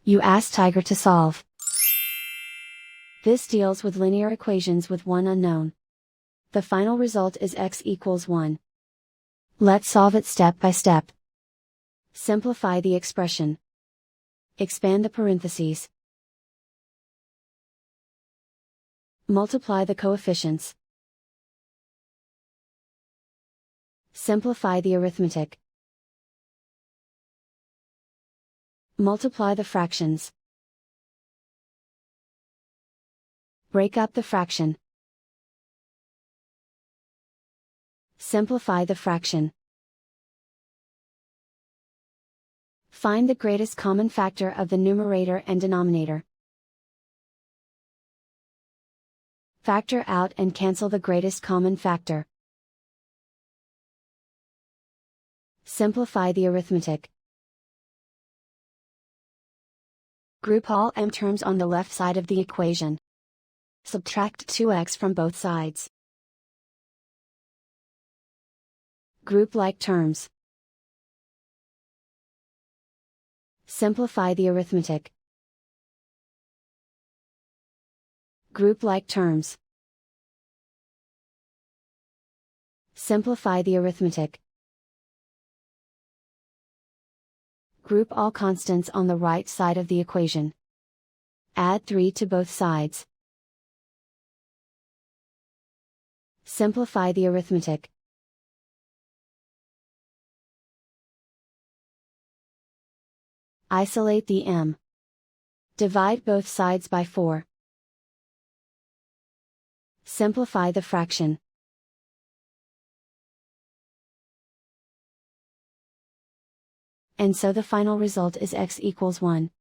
You ask Tiger to solve. This deals with linear equations with one unknown. The final result is x equals 1. Let's solve it step by step. Simplify the expression. Expand the parentheses. Multiply the coefficients. Simplify the arithmetic. Multiply the fractions. Break up the fraction. Simplify the fraction. Find the greatest common factor of the numerator and denominator. Factor out and cancel the greatest common factor. Simplify the arithmetic. Group all m terms on the left side of the equation. Subtract 2x from both sides. Group like terms. Simplify the arithmetic. Group like terms. Simplify the arithmetic. Group all constants on the right side of the equation. Add 3 to both sides. Simplify the arithmetic. Isolate the m. Divide both sides by 4. Simplify the fraction. And so the final result is x equals 1.